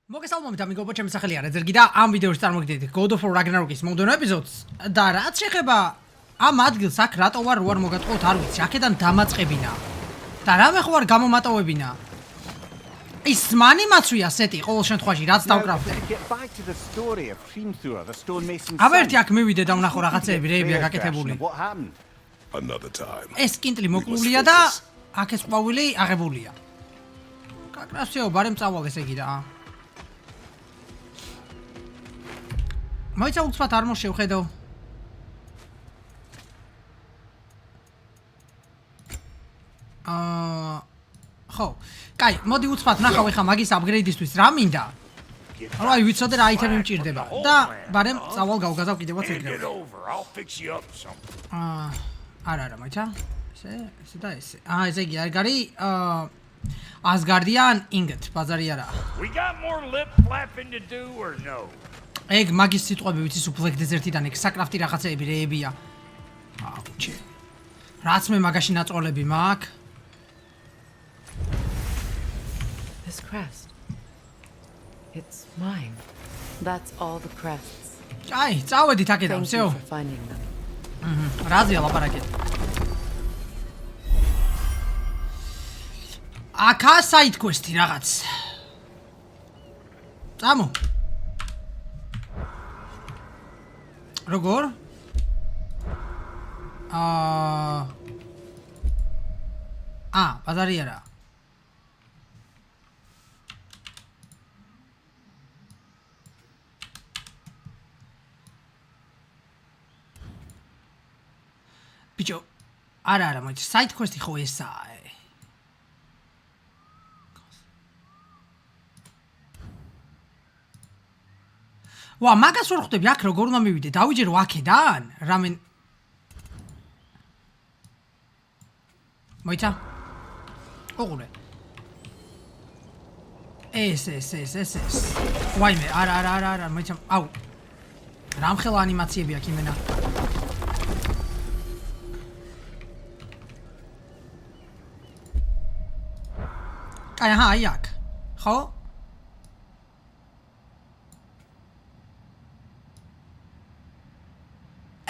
მოგესალმებით ამიგო, ჩემი სახელია redzerg და ამ ვიდეოში წარმოგიდგენთ God of War Ragnarok-ის მომდევნო ეპიზოდს და რაც შეეხება ამ ადგილს აქ რატო ვარ რო არ მოგატყუოთ არ ვიცი, აქედან დამაწყებინა და რამე ხო არ გამომატოვებინა ის მანიმაცია სეტი ყოველ შემთხვევაში რაც დავკრავდე აბა ერთი აქ მივიდე და ვნახო რაღაცეები რეებია გაკეთებული ეს კინტლი მოკლულია და აქ ეს ყვავილი აღებულია კაკრასიო ბარემ წავალ ესე იგი რა მოიცა უცბად არ მოშევხედო ხო კაი მოდი უცბად ნახავ ეხა მაგის აპგრეიდისთვის რა მინდა რა ვიცოდე რა აიტემი მჭირდება და ბარემ წავალ გავგაზავ კიდევაც ეგრევე არა მოიცა ესე და ესე ესე იგი არ გარი Asgardian ingot ბაზარი არა ეგ მაგის სიტყვები ვიცი სუფლეგ დეზერტიდან ეგ საკრაფტი რაღაცეები რეებია აუჩე რაც მე მაგაში ნაწოლები მაქვს This crest it's mine that's all the crests აი წავედით აქედან всё რაზეა ლაპარაკი აკა საით კვესტი რაღაც წამო როგორ ბაზარი არა ბიჭო არა მოიცა საით კვესტი ხო ესაა ვა მაგას ვერ ხვდები აქ როგორ უნდა მივიდე დავიჯერო აქედან რამენ მოიცა ოღონდ ეს ვაიმე არა მოიცა აუ რამხელა ანიმაციები აქვს იმენა აი აქ ხო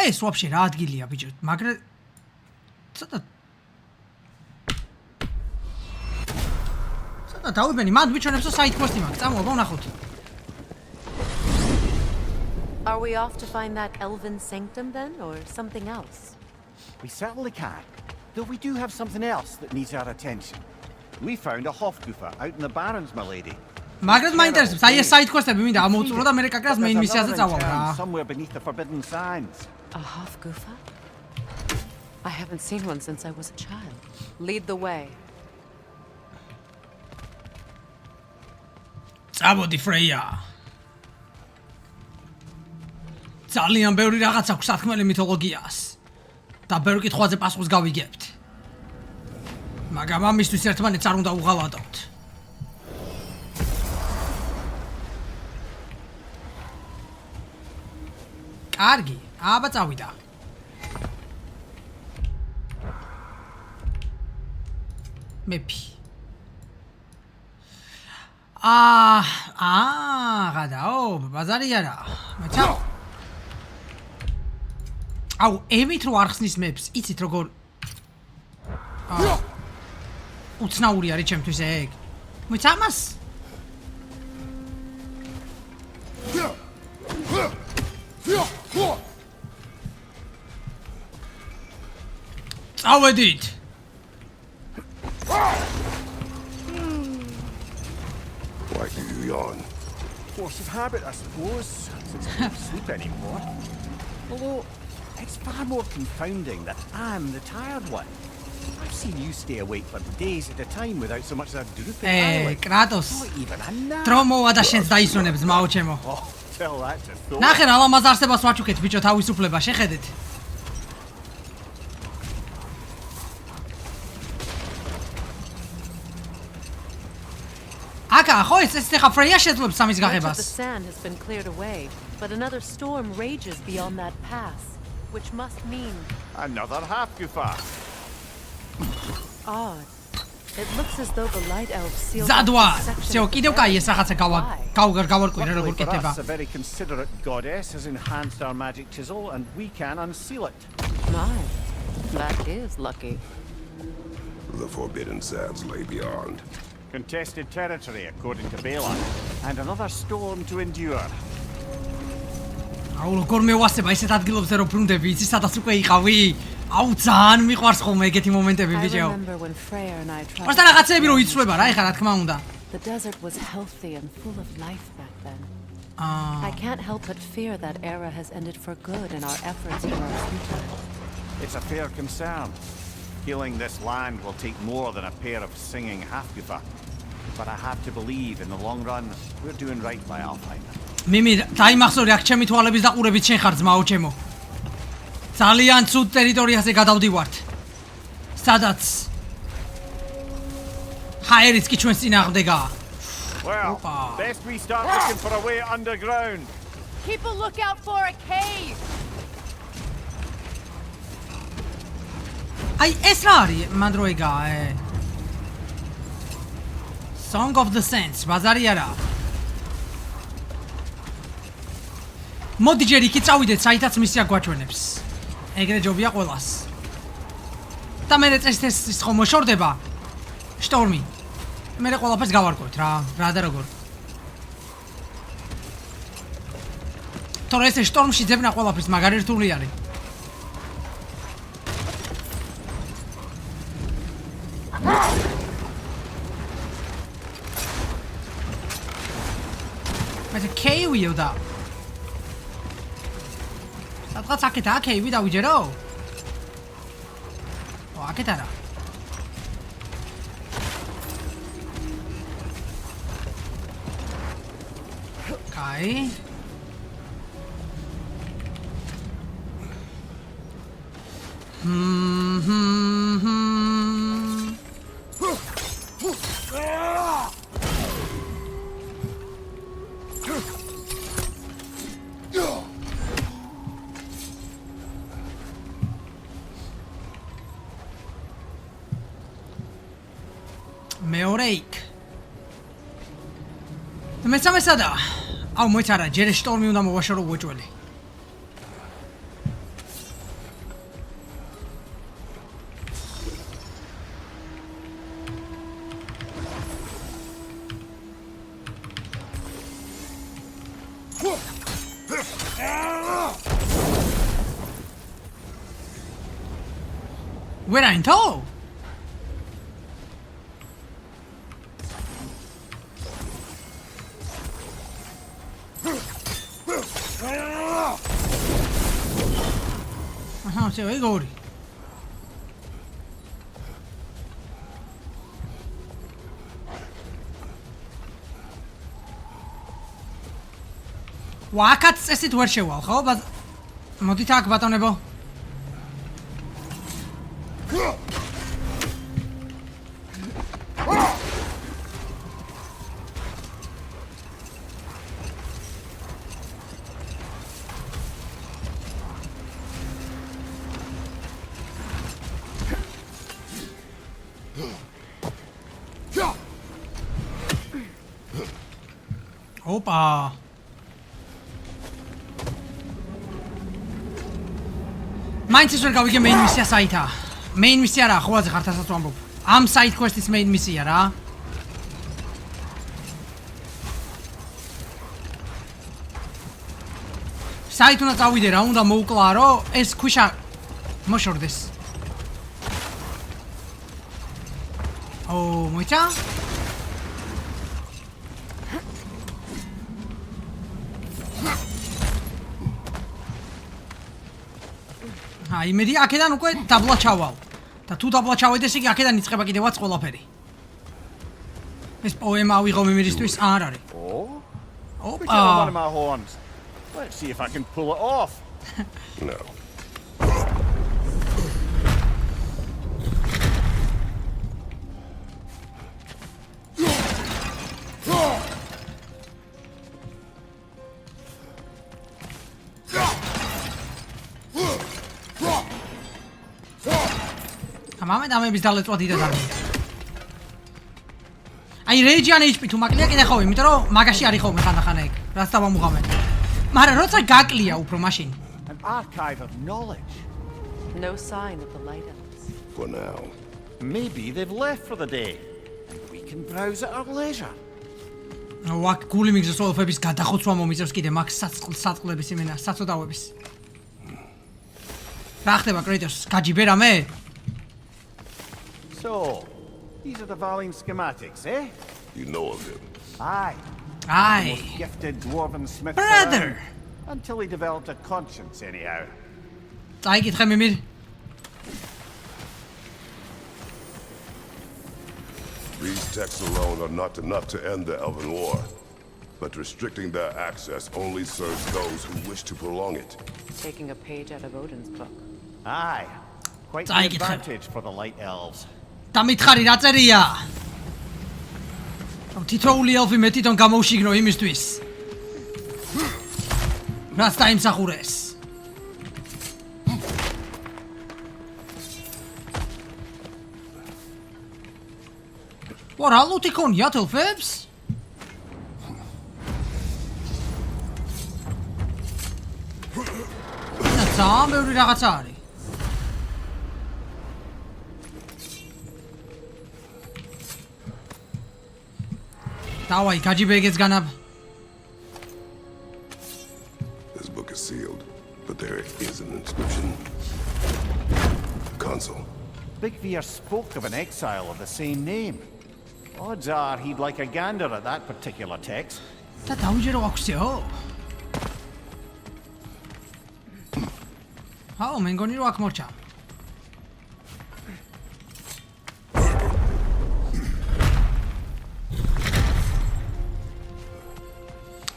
ეს ვაფშე რა ადგილია ბიჭო მაგრა ცოტა დავიბენი მანდ ბიჭონებსო საით კვესტი მაქვს წამოვა ვნახოთ Are we off to find that elven sanctum then or something else? We certainly can. Though we do have something else that needs our attention. We found a Hofgufa out in the Barrens, my lady. მაგრამ მაინტერესებს აი ეს საით კვესტები მინდა ამოვწურო და მე კაკრას მეინ მისიაზე წავალ რა Somewhere beneath the forbidden sands. A Hofgufa? I haven't seen one since I was a child. Lead the way. წამოდი ფრეია. ძალიან ბევრი რაღაც აქვს სათქმელი მითოლოგიას. და ბევრი კითხვაზე პასუხს გავიგებთ. მაგრამ ამისთვის ერთმანეთს არ უნდა უღალატოთ. კარგი, აბა წავიდა. მეფი. გადაო, ბაზარი არა. მოიცა. აუ, ემით რო არ ხსნის მეფს, იცით როგორ უცნაური არის ჩემთვის ეგ. მოიცა ამას? წავედით. Why do you yawn? Force of habit, I suppose, since I don't sleep anymore. Although, it's far more confounding that I'm the tired one. I've seen you stay awake for days at a time without so much as a drooping eyelid. კრატოს. Even a nap. დრომოვა და შენს დაისვენებს ძმაო ჩემო. Tell that to Thor. ნახე რა ლამაზ არსებას ვაჩუქეთ ბიჭო თავისუფლება შეხედეთ. აკა ხო ეს ხა ფრეია შეძლებს სამის გაღებას. The sand has been cleared away, but another storm rages beyond that pass, which must mean Another Hofgufa. odd. It looks as though the light elves sealed Zadwa. off this section Всё, of the კიდევ კაი ეს barrier. რაღაცა Why? გავარკვირე Luckily როგორ for კეთდება. us, a very considerate goddess has enhanced our magic chisel, and we can unseal it. My, that is lucky. The forbidden sands lay beyond. Contested territory, according to Bela, and another storm to endure. აუ როგორ მევასება ესეთ ადგილებზე რომ ბრუნდები იცი სადაც უკვე იყავი აუ ძალიან მიყვარს ხოლმე ეგეთი მომენტები I ბიჭო remember when Freya and I მასთან traveled. რაღაცები რომ იცვლება რა ეხლა რა თქმა უნდა The desert was healthy and full of life back then. აა I can't help but fear that era has ended for good and our efforts here are futile. It's a fair concern. Healing this land will take more than a pair of singing half-goofer. But I have to believe in the long run, we're doing right by Alpine. მიმი დაიმახსოვრე აქ ჩემი თვალების დაყურებით შენ ხარ ძმაო ჩემო ძალიან ცუდ ტერიტორიაზე გადავდივართ სადაც ჰაერიც კი ჩვენს წინააღმდეგაა Well, Opa. best we start looking for a way underground. Keep a lookout for a cave. აი ეს რა არის მან რო ეგაა Song of the Sands ბაზარი არა მოდი ჯერ იქით წავიდეთ საითაც მისია გვაჩვენებს ეგრე ჯობია ყველას და მე წესის ხომ მოშორდება შტორმი მე ყველაფერს გავარკვევთ რა და როგორ თორე ეს შტორმში ძებნა ყველაფერს მაგარი რთული არის Mas კეივიო და სადღაც აქეთაა კეივი დავიჯერო? ო, აქეთ არა. კაი. მეორე იქ. მესამე სადა? აუ მოიცა რა, ჯერ შტორმი უნდა მოვაშორო უეჭველი. Where I know? Aha, se ve gori. Ვაკაც წესით ვერ შევალ, ხო? მოდით აქ ბატონებო. Opa. მაინც ის ვერ გავიგე main მისია საითაა. Main მისია რა, ხო ხარ თასაც ვამბობ. ამ side quest-ის main მისია რა. საით უნდა წავიდე რა, უნდა მოუკლარო, ეს ქვიშა მოშორდეს. ო, მოიცა? აი მე აქედან უკვე დაბლა ჩავალ და თუ დაბლა ჩავედეს იგი აქედან იწყება კიდევაც ყველაფერი ეს პოემა ავიღო მემირისთვის არ არის Oh? Opa. Look at one of my horns. Let's see if I can pull it off. No. ამამე დამების დალეწვა დიდად არ მინდა აი რეჯიანი HP თუ მაკლია კიდე ხო, იმიტომ რომ მაგაში არის ხოლმე ხანდახან ეგ. რაც დავამუღამენ. მაგრამ როცა გაკლია უფრო მაშინ. An archive of knowledge. No sign of the lighthouse. For now. Maybe they've left for the day. And we can browse at our leisure. ვაკ გული მიგზოს ოლფების გადახოცვა მომიწევს კიდე მაგ სატყლების იმენა, საწოდავების. რა ხდება კრეიტოს? გაჯიბე რამე? So, these are the Valine schematics, eh? You know of him. Aye. აი, Gifted dwarven smith. brother. around, Until he developed a conscience, anyhow. წაიკითხე მიმირ. These texts alone are not enough to end the Elven War. But restricting their access only serves those who wish to prolong it. Taking a page out of Odin's book. Aye. Quite the წაიკითხე. advantage for the light elves. და მითხარი რა წერია? რომ თითოეული ელფი მე თვითონ გამოუშიგნო იმისთვის. რაც დაიმსახურეს. რა ლუთი ქონიათ ელფებს? ძალიან ბევრი რაღაცა არის. დავაი, გაჯიბე ეგეც განაბ. This book is sealed, but there is an inscription. Console. Big Veer spoke of an exile of the same name. Odds are he'd like a gander at that particular text. და დაუჯერო აქვსეო? აუ, მე მგონი რომ აქ მორჩა.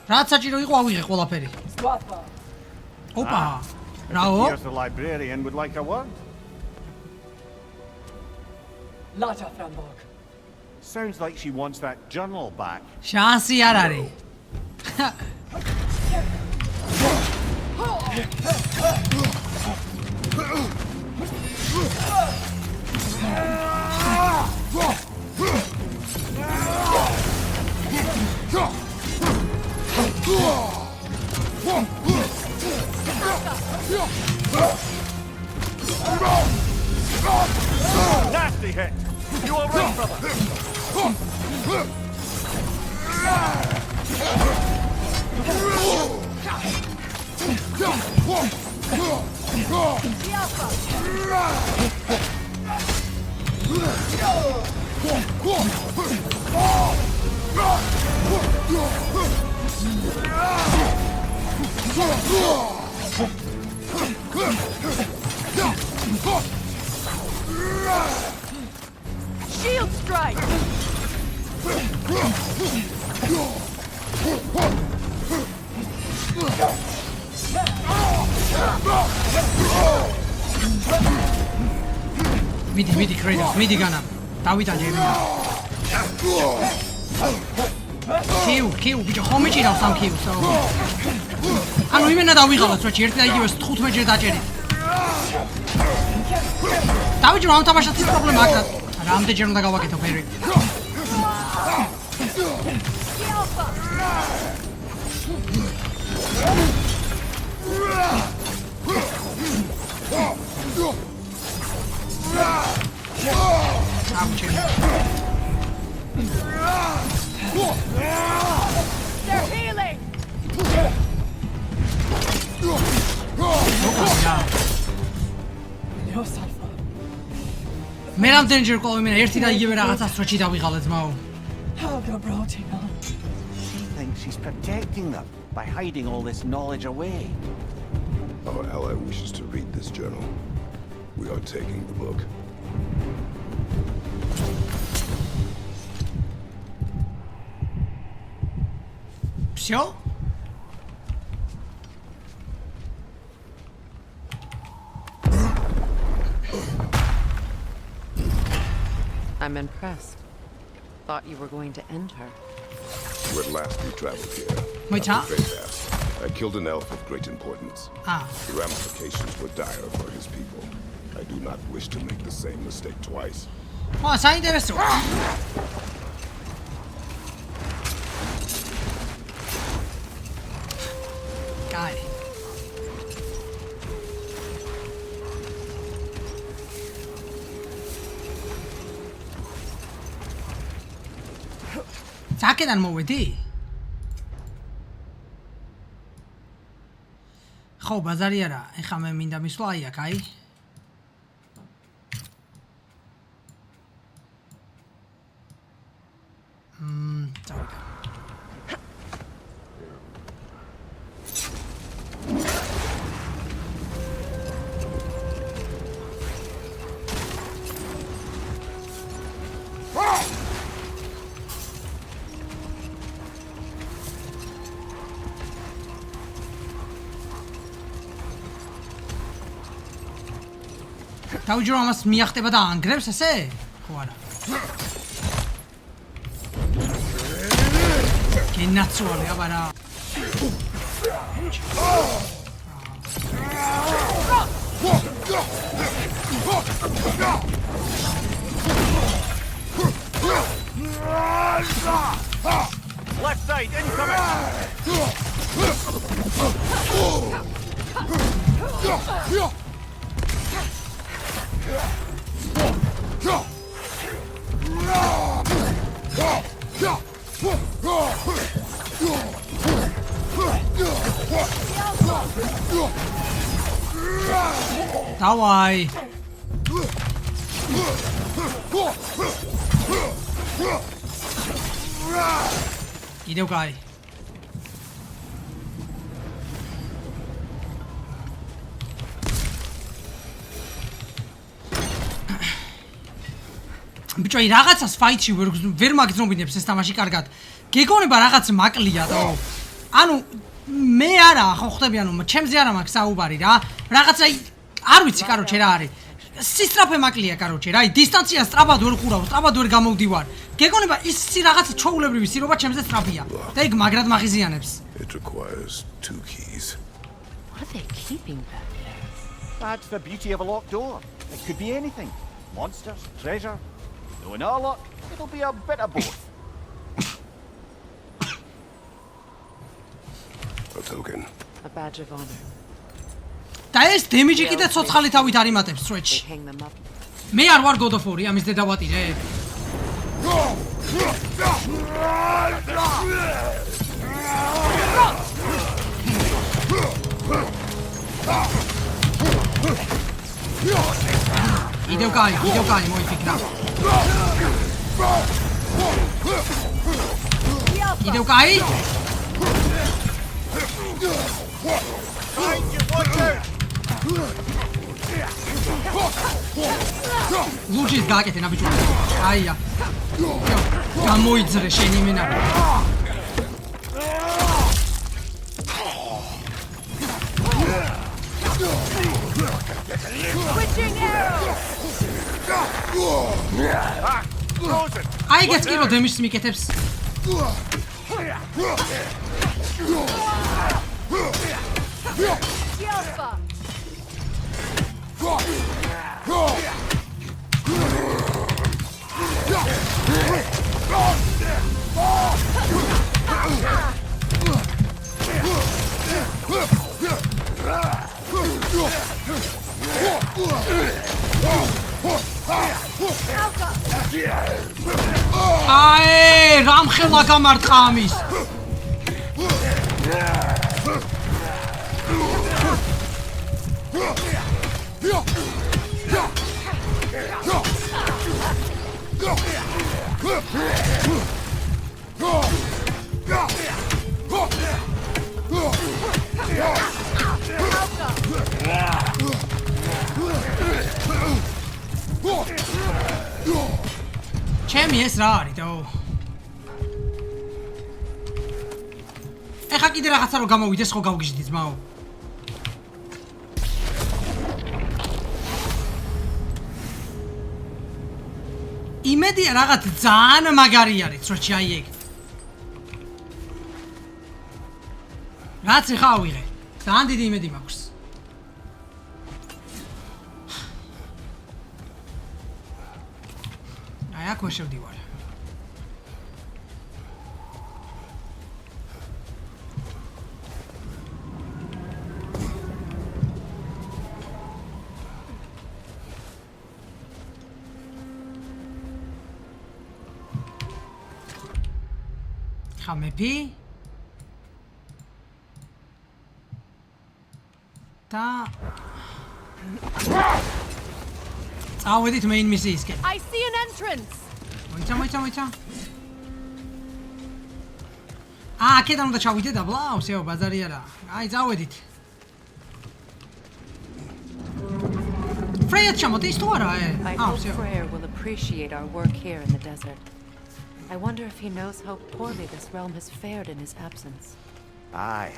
რაც საჭირო იყო ავიღე ყველაფერი. ოპა. რაო? Here's the librarian would like a word. Lata Framborg. Sounds like she wants that journal back. შანსი არ არის. Nasty hit! You all right, brother? Shield strike! მიდი კრეიტოს, მიდი განა. დავიტანე იმენა. კიუ, ბიჭო, ხომ მიჭირავს ამ კიუსო? ანუ იმენა დავიღალოთ, რა ერთი და იგივეს 15 ჯერ დაჭერით. დავიჯრო ამ თამაშად ის პრობლემა აქვს. რამდენჯერ უნდა გავაკეთო ფერი? They're healing! No sulfur. მე რამდენჯერ ყოლა იმენა ერთი და იგივე რაღაცას როჩი დავიღალე ძმაო. How go brought on? She thinks she's protecting them by hiding all this knowledge away. Our ally wishes to read this journal. We are taking the book. Всё? I'm impressed. Thought you were going to end her. At last we traveled here. Wait, After Fate I killed an elf of great importance. Ah. The ramifications were dire for his people. I do not wish to make the same mistake twice. საინტერესოა. კაი. საკედან მოვედი? ხო, ბაზარი არა. ეხა მე მინდა მისვლა აი აქ, აი. წავიდა. თავჯერ ამას მიახტება და ანგრევს ესე? ხო არა. გენაცვალე აბარა. Left side, incoming! Давай. Идем, кай. ბიჭო, რაღაცას ფაიტში ვერ მაგზნობინებს ეს თამაში კარგად. გეგონება რაღაც მაკლია და ანუ მე არა ხო ხდები ანუ ჩემზე არა მაქვს საუბარი რა. რაღაცა არ ვიცი კაროჩე რა არის. სისტრაფე მაკლია კაროჩე რა. დისტანცია სწრაფად ვერ ხურავ, სწრაფად ვერ გამოვდივარ. გეგონება ის რაღაცა ჩაულებრივი სირობა ჩემზე სწრაფია. და იქ მაგრად მაღიზიანებს. It requires 2 keys. What are they keeping back there? That's the beauty of a locked door. It could be anything. Monsters, treasure. Knowing our luck, it'll be a bit of both. A token. A badge of honor. და ეს დემიჯი კიდე ცოცხალი თავით არ იმატებს They სვეჩში. hang them up. მე არ ვარ God of War-ი, ამის დედავატირე. идем кай, მოიფიქრა. идем кай. ლუჯის გააკეთე ნაბიჯო. აია. გამოიძრე შენი მენა. აი გესკირო დემიშს მიკეთებს. აი რამხელა გამარტყა ამის. ჩემი ეს რა არის და ეხა კიდე რაღაცა რო გამოვიდეს ხო გავგიჟდით მაო. იმედია რაღაც ძალიან მაგარი არის სროჩი აი ეგ. რაც ეხა ავიღე. ძალიან დიდი იმედი მაქვს. აი აქ ვერ შევდივარ. ხა მეფი და წავედით main missiyisკენ. I see an entrance. მოიცა. აქედან უნდა ჩავიდე დაბლა, всё, ბაზარი არა. აი, წავედით. Freya ჩამოდის თუ არა, I hope Freyr will appreciate our work here in the desert. I wonder if he knows how poorly this realm has fared in his absence. Aye.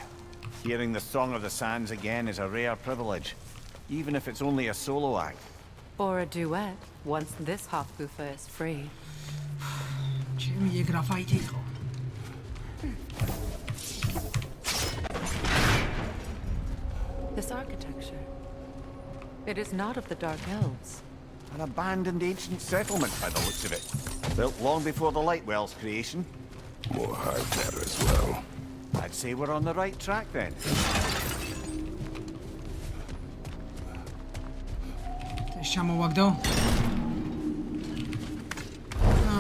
Hearing the Song of the Sands again is a rare privilege, even if it's only a solo act. Or a duet, once this Hofgufa is free. ჩემი ეგრაფაიტი იყო. This architecture. It is not of the Dark Elves. An abandoned ancient settlement by the looks of it. Built long before the Lightwell's creation. More hive matter as well. I'd say we're on the right track then. შემოვაგდო.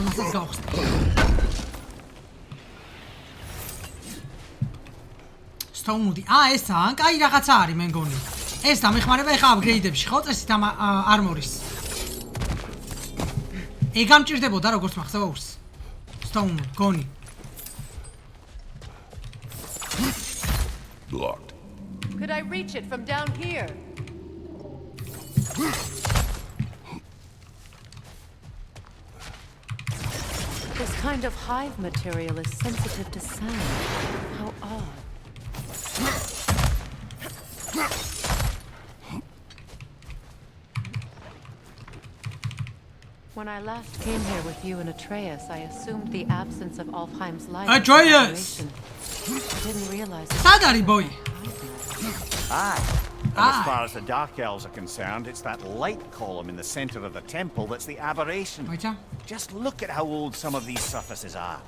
მასაც გავხსნა. სტოუნუდი. ეს ან კაი რაღაცა არის მე მგონი. ეს დამეხმარება ეხა აპგრეიდებში, ხო? წესით ამ არმორის. ეგ გამჭირდებოდა როგორც მახსოვს. სტოუნუდი, გონი. Blocked. Could I reach it from down here? This kind of hive material is sensitive to sound. How odd. When I last came here with you and Atreus, I assumed the absence of Alfheim's light. Atreus! I didn't realize it. Sadari boy. Aye. And as far as the Dark Elves are concerned, it's that light column in the center of the temple that's the aberration. მოიცა. Just look at how old some of these surfaces are.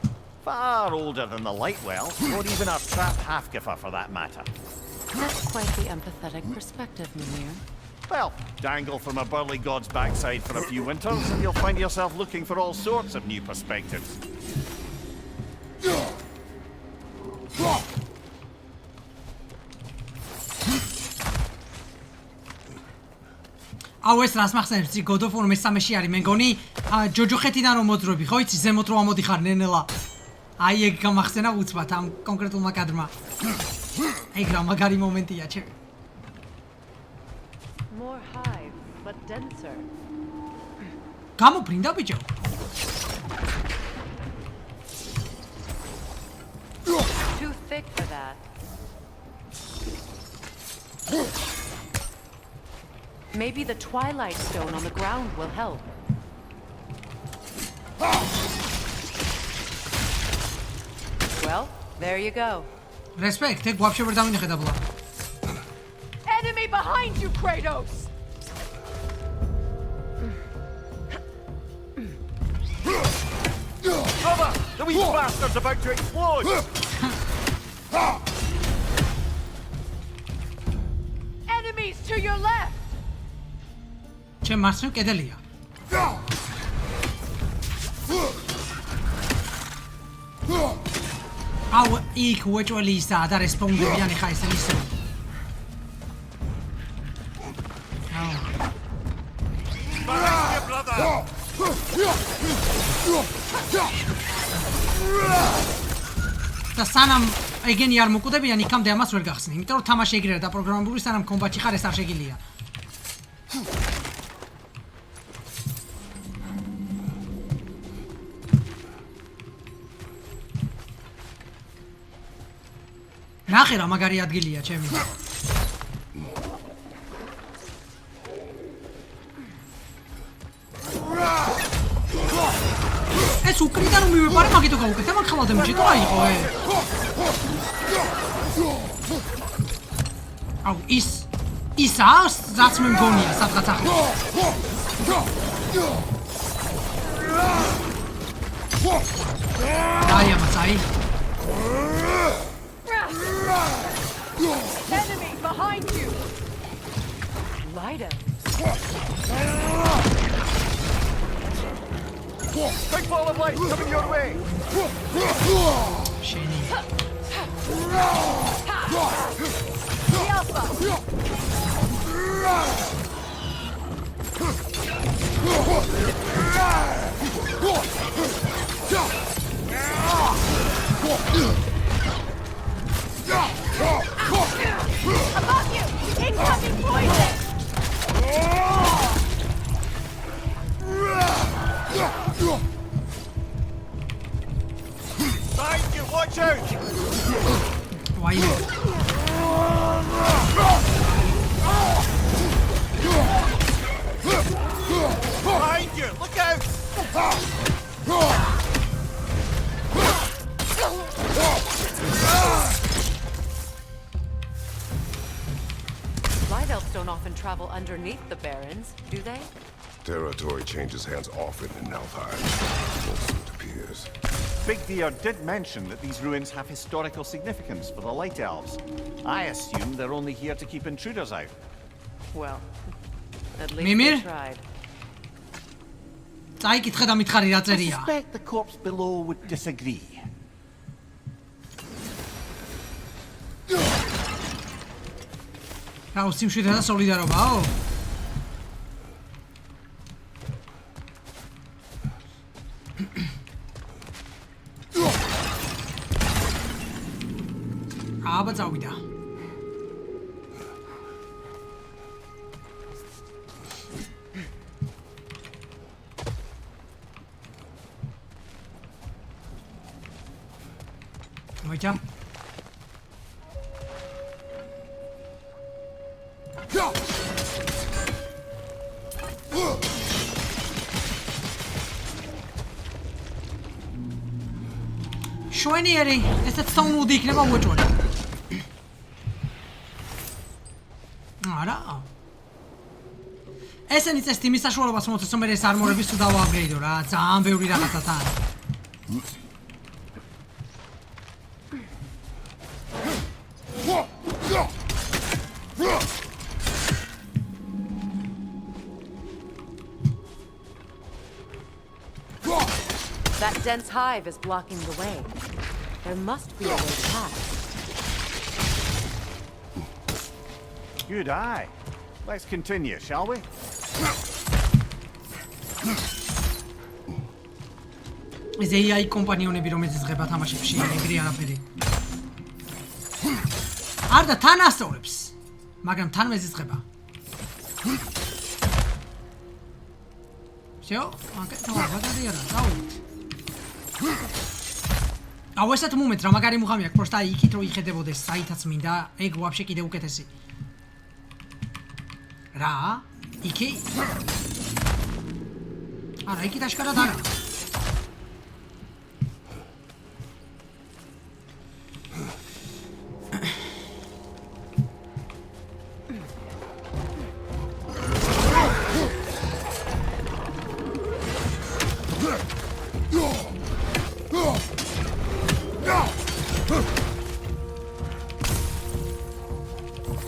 Far older than the Lightwell, or even our trapped Hafgifa for that matter. That's quite the empathetic perspective, Mimir. Well, dangle from a burly god's backside for a few winters, and you'll find yourself looking for all sorts of new perspectives. აუ ეს რას მახსენებს? God of War მესამეში არის, მე მგონი ჯოჯოხეთიდან რომ მოძრობი, ხო იცი, ზემოთ რომ ამოდიხარ ნენელა. აი ეგ გამახსენა უცბად ამ კონკრეტულმა კადრმა. ეგ რა მაგარი მომენტია ჩემი. More hive, but denser. გამობრინდა ბიჭო. Too thick for that. Maybe the Twilight Stone on the ground will help. Well, there you go. Respect, ეგ ვაფშე ვერ დავინახე დაბლა. Enemy behind you, Kratos! Cover! The wee bastard's about to explode! Enemies to your left! ჩემ მარცხნივ კედელია. აუ იქ უეჭველი ისაა და რესპონდებიან ხა ესე ისე. და სანამ ეგენი არ მოკვდებიან, იქამდე ამას ვერ გახსნი, იმიტომ რომ თამაში ეგრეა დაპროგრამებული, სანამ კომბატში ხარ ეს არ შეგიძლია. ნახე რა მაგარი ადგილია ჩემი. ეს უკრიდან რომ მივეპარე მაგითო გავუკეთე, მაგ ხალადე მიჭიტო აიყო აუ ის რაც მე მგონია სადღაც ახლა. აი ამას აი. Enemy behind you! Light up. Big ball of light coming your way! შენი Above you! Incoming poison! Behind you, watch out! why Behind you, look out! Light elves don't often travel underneath the barrens, do they? Territory changes hands often in Alfheim. Also it appears. Big Deer did mention that these ruins have historical significance for the Light Elves. I assume they're only here to keep intruders out. Well, at least Mimir? they tried. წაიკითხე და მითხარი რა I წერია suspect the corpse below would disagree. რა სიმშვიდე და სოლიდარობაო აბა წავიდა მოიჭა შვენიერი ესეც სამუდი იქნება უეჭველი არა ესენი წესით იმის საშუალებას მოწეს რომ ეს არმორების თუ დავააპგრეიდო რა ძალიან ბევრი რაღაცა თან That dense hive is blocking the way. There must be a way past. Good eye. Let's continue, shall we? ეს AI კომპანიონები რომელიც ზღება თამაშებში ეგრე არაფერი არ და თან ასწორებს მაგრამ თან მეზიწყება всё აკეთე მაგარია რა დავით აუ ესეთ მომენტს რა მაგარი მუღამი აქვს просто იქით რო იხედებოდეს საითაც მინდა ეგ ვაფშე კიდე უკეთესი რა იქი არა იქით აშკარად არა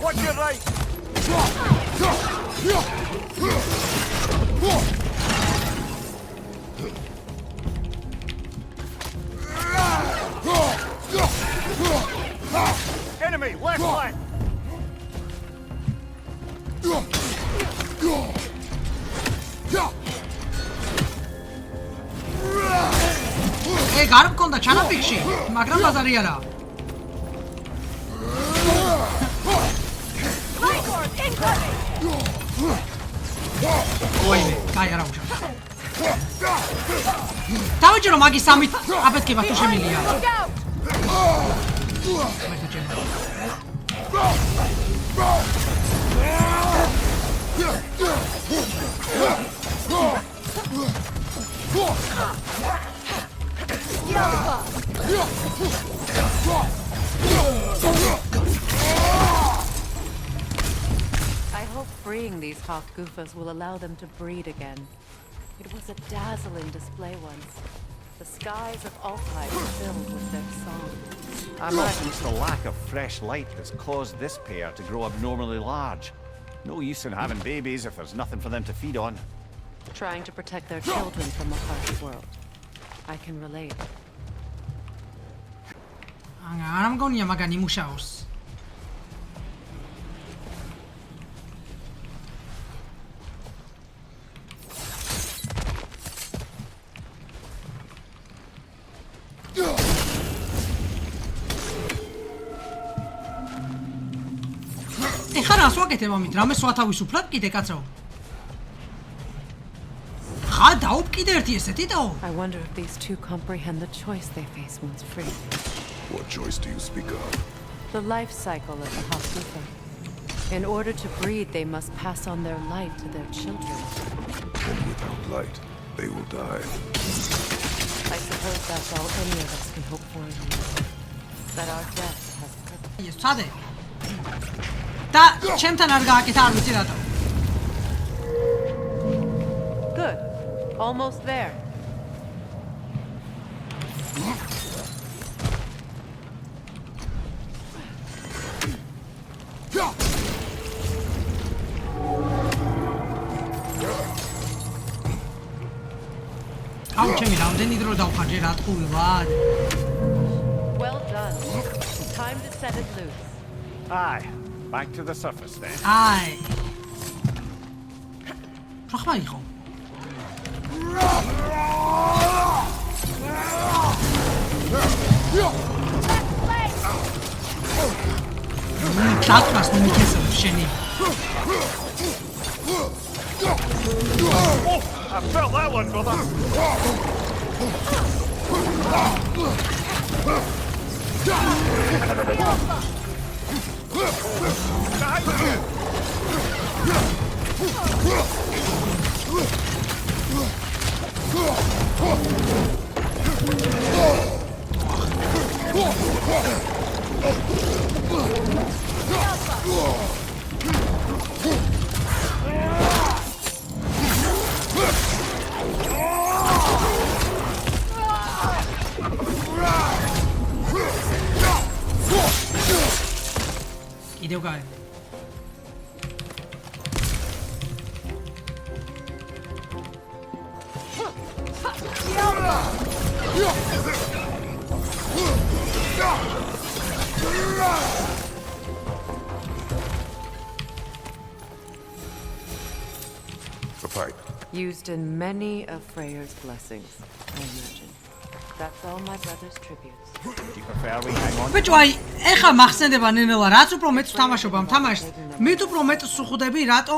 Watch your right! Enemy, left flank! ეგ არ მქონდა ჩანაფიქში მაგრამ ბაზარი არა ოი კაი არა უშავს დავიჯერო მაგის სამით აფეთქება თუ შემილია I hope freeing these hawk goofers will allow them to breed again. It was a dazzling display once. The skies of Altai were filled with their song. I imagine it's the lack of fresh light that's caused this pair to grow abnormally large. No use in having babies if there's nothing for them to feed on. Trying to protect their children from a harsh world. I can relate. არ მგონია მაგან იმუშაოს. ეხლა რას ვაკეთებ ამით? რამე სვათავისუფლად კიდე კაცო? ხა დაუპკიდე ერთი ესეთითო? I wonder if these two comprehend the choice they face once free. What choice do you speak of? The life cycle of the Hafgufa. In order to breed, they must pass on their light to their children. And without light, they will die. I suppose that's all any of us can hope for in life. That our death has purpose. Yes, წადე. და ჩემთან არ გააკეთა არ ვიცი რატო. Good. Almost there. აუ ჩემი რამდენი დრო დავხარჯე რა ტყუილად. Well done. Time to set it loose. Aye. Back to the surface then. აი. რა ხმა იყო? ჩაკმას მომიქესო შენი. I felt that one, brother. კიდევ გარე. The pipe. Used in many of Freyr's blessings, I imagine. That's all my brother's tributes. Do you prefer we hang on? ბიჭო აი ეხა მახსენდება ნენელა რაც უფრო მეც ვთამაშობ ამ თამაშს მით უფრო მეც ვსუხდები რატო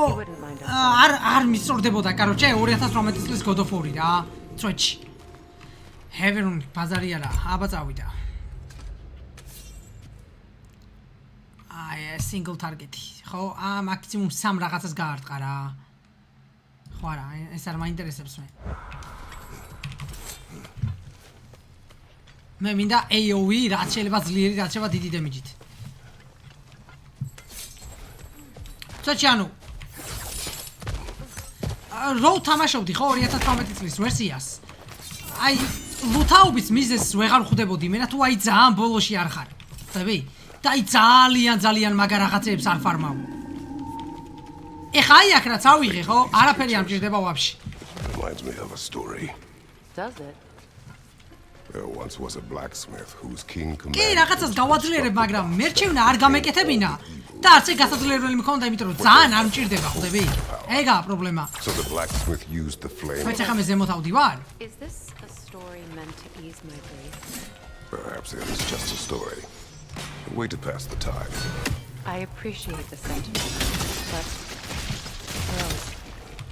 არ მისწორდებოდა კაროჩე 2018 წლის God of War-ი რა წვეჩი Heaven ბაზარი არა აბა წავიდა აი single target-ი ხო მაქსიმუმ 3 რაღაცას გაარტყა რა ხო არა ეს არ მაინტერესებს მე მე მინდა AOE რაც შეიძლება ძლიერი რაც შეიძლება დიდი დემეჯით. წაჩანო. რო თამაშობდი ხო 2018 წლის ვერსიას. აი ლუთაობის მიზეზს ვეღარ ხვდებოდი მე რა თუ აი ძალიან ბოლოში არ ხარ. ხდები? და აი ძალიან მაგარ რაღაცებს არ ფარმავ. ეხა აი აქ რაც ავიღე ხო? არაფერი არ მჭირდება ვაფშე. Reminds me of a story. Does it? There once was a blacksmith whose king კი commanded რაღაცას გავაძლიერებ მაგრამ მერჩევნა არ გამეკეთებინა და არც გასაძლიერებელი მქონდა იმიტომ რომ ძალიან არ მჭირდება ხვდები? ეგაა პრობლემა. So the blacksmith used the flame. მე ხა მე ზემოთ ავდივარ? Is this a story meant to ease my grief? Perhaps it is just a story. A way to pass the time. I appreciate the sentiment, but well,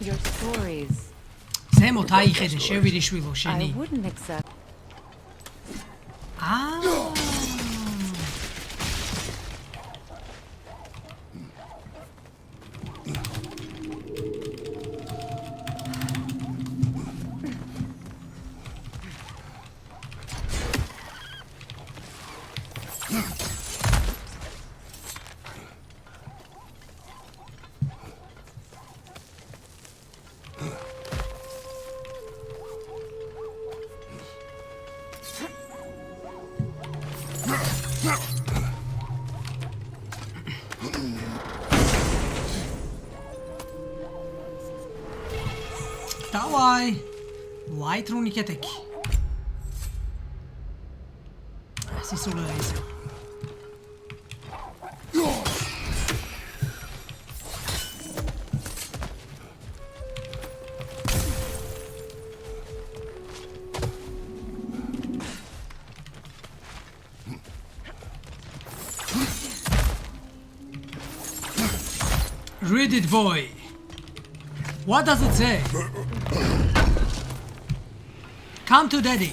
your stories. ზემოთ აიხედე შევირიშვილო შენი. I wouldn't accept. Давай. Light runic attack. სისულელე ისე. Read it, boy. What does it say? Come to daddy.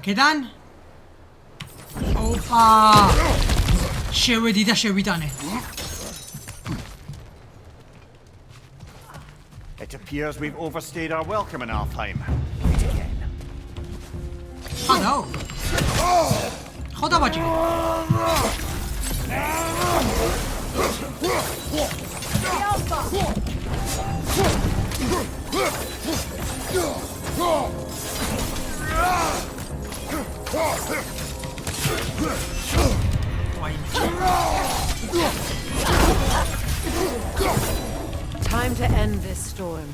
აქედან ოპა შევედი და შევიტანე. It appears we've overstayed our welcome in Alfheim. ხადაო? ხოდა ბაჭი. Time to end this storm.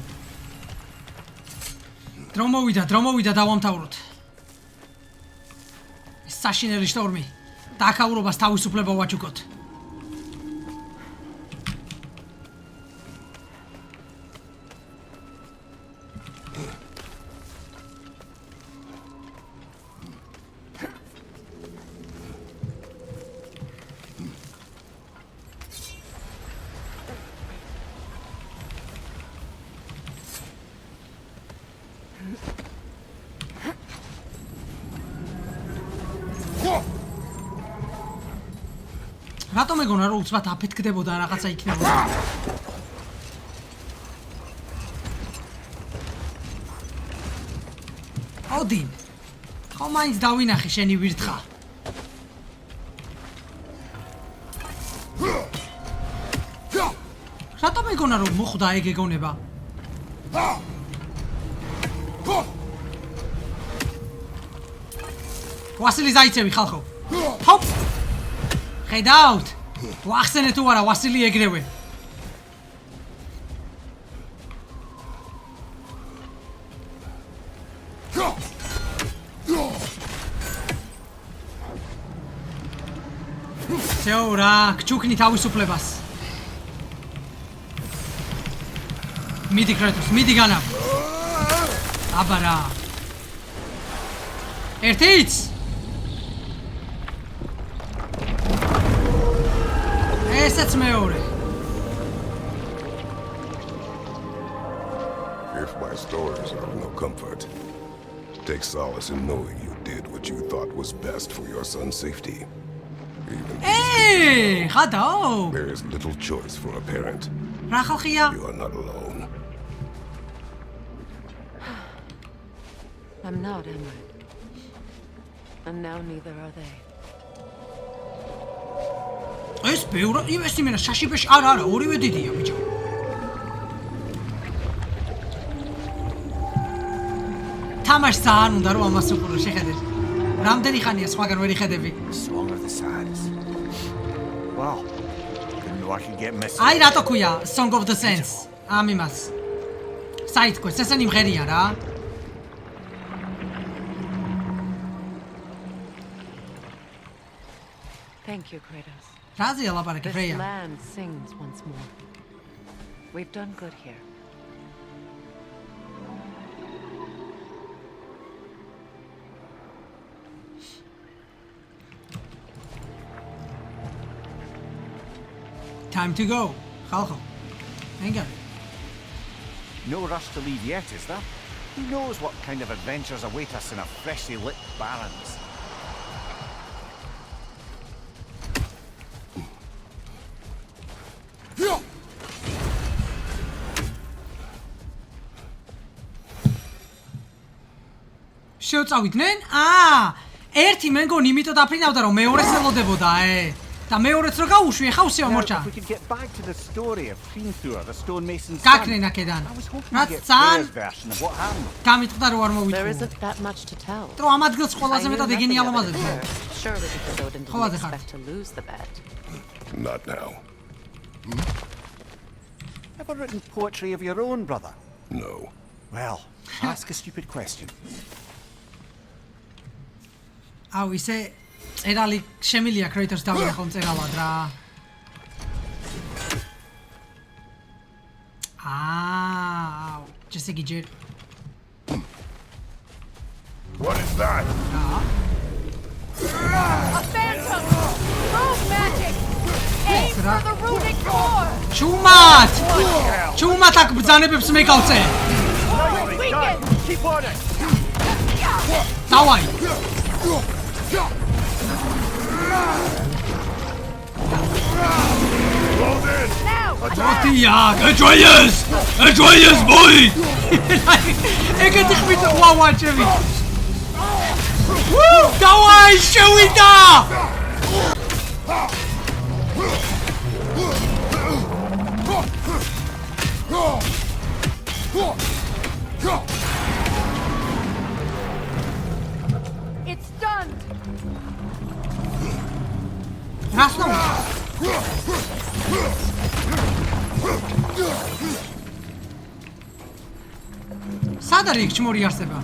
დრომოვიდა დავამთავროთ. საშინელი შტორმი. დაკავრობას თავისუფლება ვაჩუქოთ. რატომ ეგონა რომ უცბად აფეთქდებოდა რაღაცა იქნებოდა? ოდინ. ხო მაინც დავინახე შენი ვირთხა. რატომ ეგონა რომ მოხვდა ეგ ეგონება? ვასილი ზაიცევი ხალხო. ჰოპ! ხედავთ? ვახსენე თუ არა ვასილი ეგრევე. всё რა, გჩუქნი თავისუფლებას. მიდი კრეტოს, მიდი განა. აბა რა. ერთიც ესეც მეორე. If my stories are of no comfort, take solace in knowing you did what you thought was best for your son's safety. Hey, ხადაო? There is little choice for a parent. რა ხალხია? You are not alone. I'm not, am I? And now neither are they. ეს ბევრ იმეს იმენა შაშიბეში არა, ორივე დიდია ბიჭო. თამაშს ძალიან უნდა რომ ამას უყურო შეხედე. რამდენი ხანია სხვაგან ვერ იხედები? Song of the Sands. Wow. Didn't know I could get missing. აი რატო ქვია Song of the Sands. ამ იმას. საით quest ესენი მღერია რა. Thank you, Kratos. რაზეა ლაპარაკი This ფრეია? land sings once more. We've done good here. Time to go. ხალხო. Engel. No rush to leave yet, is there? Who knows what kind of adventures await us in our freshly lit barrens? შევწავიდნენ? ერთი მე მგონი იმიტომ დაფრინავდა რომ მეორეს ელოდებოდა და მეორეც რო გაუშვი ხა უსიო მორჩა If we could get back to the story of Hrinthur, the stonemason's son. გაკნენ აქედან I was hoping რაც to get ძალიან Claire's version of what happened. გამიტყდა რომ არ There მოვიტყო isn't that much to tell. რომ ამ ადგილს ყველაზე I knew მეტად nothing ეგენი of it at ალამაზები first, surely because Odin How didn't was it hard? expect to lose the bet. Not now. Ever written poetry of your own, brother? No. Well, ask a stupid question. აუ ისე წერალი შემილია კრეიტორს დავინახო წერალად რა აუ just იგი ჯერ What is that? A phantom! Move magic! Aim for the runic core! ჩუმათ აქ ბრძანებებს მე გავწე Nicely done! Keep on it! დავაი Close in! ოტია ეჯოიეს ბოი ეგეთი ხმით ვავაჭები დავაი შევიდა It's done! რას ნო სად არის ჩმორი არსება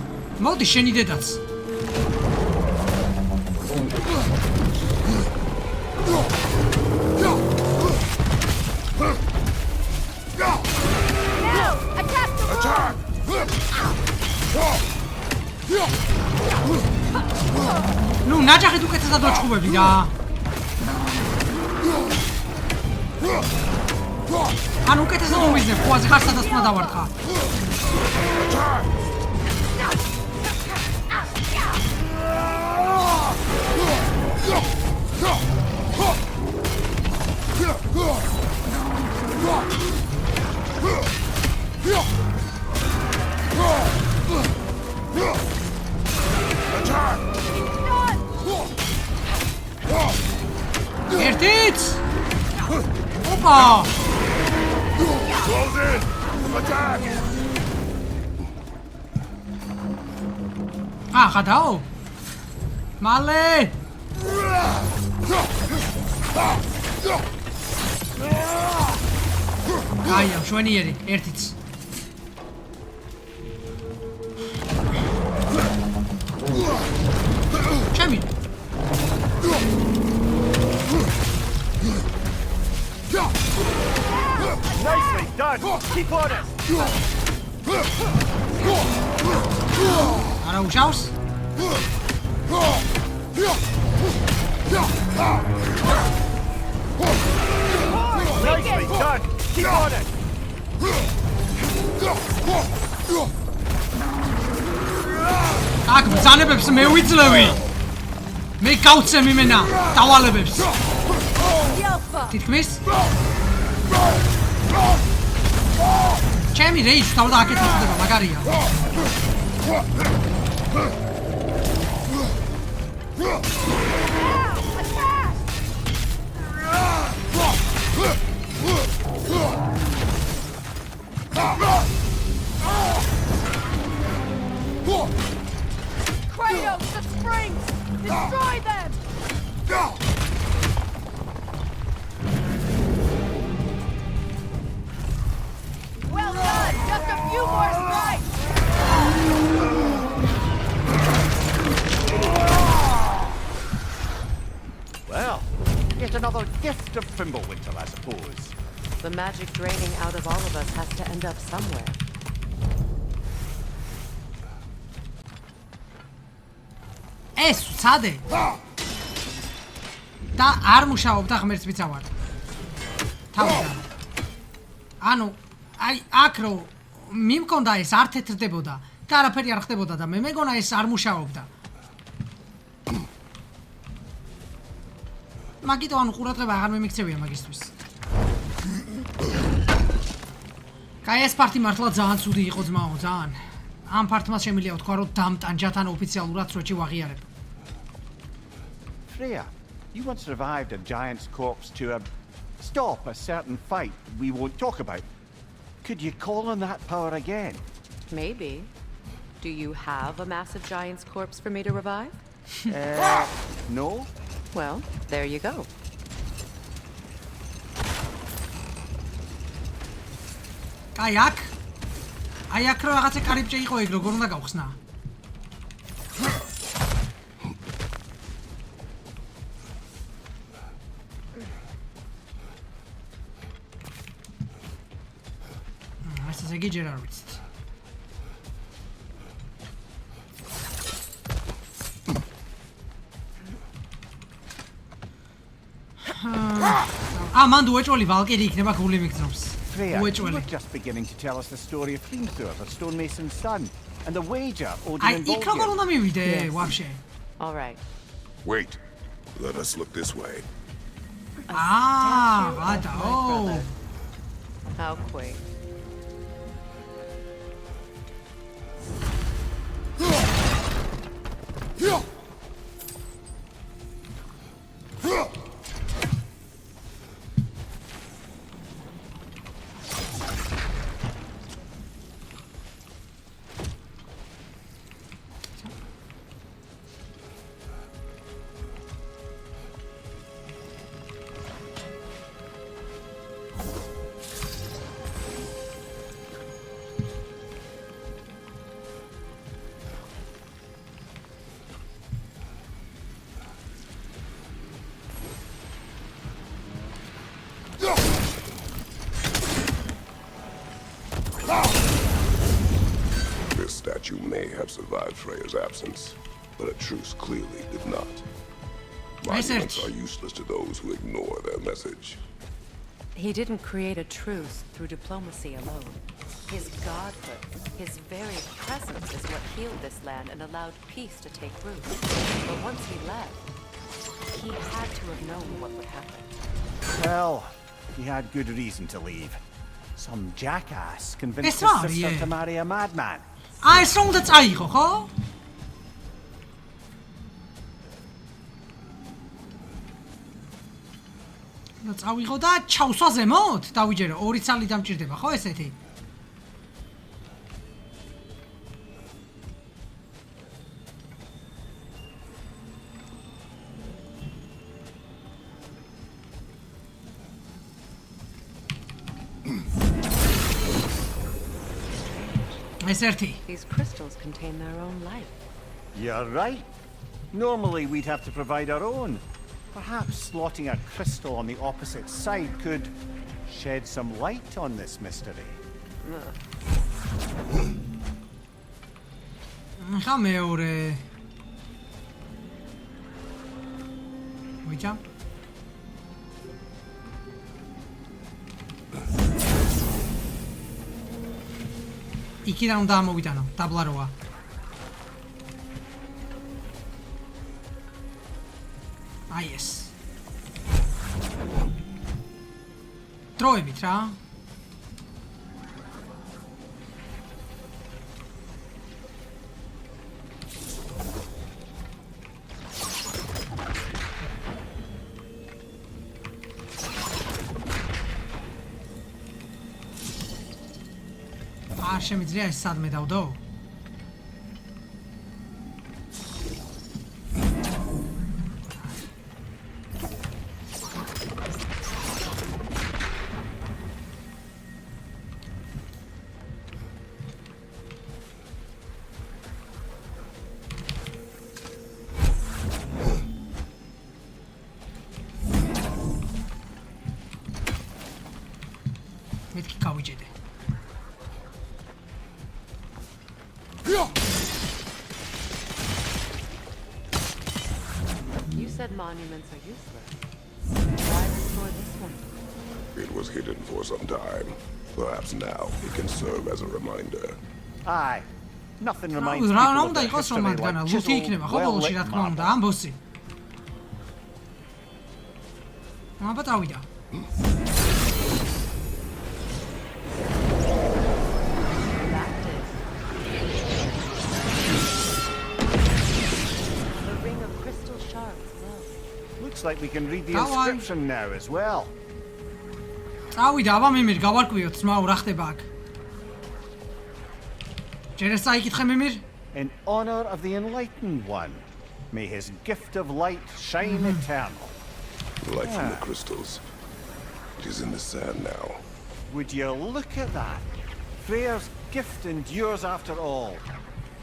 მოდი შენი დედაც Now! Attack the Attack! ნუ ნაჯახით უკეთესად ვაჭხუბები რა ანუ უკეთესად უმიზნებ ხوازი ხარ სადაც უნდა დავართხა ერთიც ოპა Close in! Attack! ხადაო მალე აია შვენიერი ერთიც ჩემი Nicely done! Keep on it! არა უშავს Nicely done! Keep on it! აქ ბრძანებებს მე ვიძლევი მე გავცემ იმენა დავალებებს თითქმის ჩემი რეის თავდა აკეთებს ხდება მაგარია Kratos, the springs! Destroy them! Well done! Just a few more strikes! Well, yet another gift of Fimbulwinter, I suppose. The magic draining out of all of us has to end up somewhere. ეს ცადე და არ მუშაობდა ღმერთს მიცავარ თავიდან ანუ აი აქ რო მიმკონდა ეს არ თეთრდებოდა და არაფერი არ ხდებოდა და მე მეგონა ეს არ მუშაობდა მაგიტო ანუ ყურადღება აღარ მიმიქცევია მაგისთვის კაი ეს პარტი მართლა ძალიან ცუდი იყო ძმაო ძალიან ამ პარტმა შემიძლია ვთქვა რომ დამტანჯათ ან ოფიციალურად სროჩი ვაღიარებ Freya, you once revived a giant's corpse to stop a certain fight we won't talk about. Could you call on that power again? Maybe. Do you have a massive giant's corpse for me to revive? No? Well, there you go. აი აქ რო რაღაცა კარიბჭე იყო ეგ როგორ უნდა გავხსნა? ეს ისე ჯერ არ ვიცით. მან უეჭველი ვალკირი იქნება გული მიგზნობს. Freya, you were just beginning to tell us the story of Hrimthur, the stonemason's son, and the wager Odin აი and იქ როგორ Volgir. უნდა მივიდე ვაფშე? All right. Wait. Let us look this way. გადაო. How quaint. This statue may have survived Freya's absence, but a truce clearly did not. Monuments are useless to those who ignore their message. He didn't create a truce through diplomacy alone. His godhood, his very presence is what healed this land and allowed peace to take root. But once he left, he had to have known what would happen. Well, he had good reason to leave. Some jackass convinced It's his not, sister yeah. to marry a madman. აი ეს რომ და წაიღო, ხო? და წავიღო და ჩავსვა ზემოთ? დავიჯერო, ორი ცალი დამჭირდება, ხო ესეთი? ეს ერთი. These crystals contain their own life. You're right. Normally we'd have to provide our own. Perhaps slotting a crystal on the opposite side could shed some light on this mystery. ხა მეორე. ვიჭა? იქიდან უნდა ამოვიტანო, დაბლა როა. აი ეს. დროებით რა. არ შემიძლია ეს სადმე დავდო? მეთქი გავიჭედე. You said monuments are useless. Why restore this one? It was hidden for some time. Perhaps now it can serve as a reminder. Aye. Nothing reminds რა people of უნდა their იყოს რომ history მათგანა like ლუთი chiseled, იქნება ხო ბოლოში რა თქმა well-lit უნდა marble. ამბოსი. აბა წავიდა. That is. The ring of crystal shards glow. Looks like we can read the Come on. inscription now as well. წავიდა აბა მიმիր გავარკვიოთ ძმაო რა ხდება აქ ჯერ ეს წაიკითხე მიმիր In honor of the enlightened one, may his gift of light shine eternal. Light from the crystals. It is in the sand now. Would you look at that? Freyr's gift endures after all.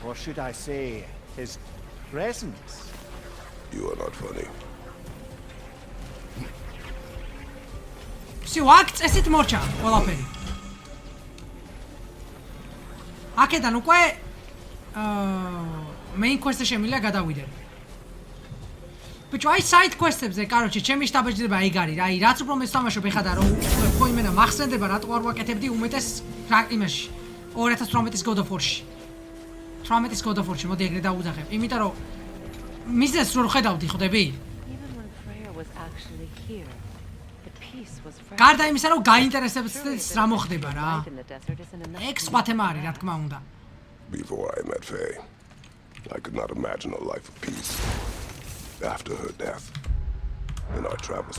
Or should I say, his presence? You are not funny. всё აქ წესით მორჩა ყველაფერი აქედან უკვე main quest-ზე შემიძლია გადავიდე ბიჭო აი side quest-ებზე კაროჩე ჩემი შტაბეჭდება ეგ არის რა აი რაც უფრო მე ვთამაშობ ეხლა და რომ ხო იმენა მახსენდება რატო არ ვაკეთებდი უმეტეს რა იმაში 2018-ის God of War-ში 18-ის God of War-ში მოდი ეგრე დავუძახებ იმიტომ რომ მიზნეს რო ხედავდი ხვდები Even when Freyr was actually here, the peace was fresh. გარდა იმისა რომ გაინტერესებს რა მოხდება რა Light in the desert isn't enough. ეგ სხვა თემა არის რა თქმა უნდა Before I met Faye, I could not imagine a life of peace. After her death, in our travels.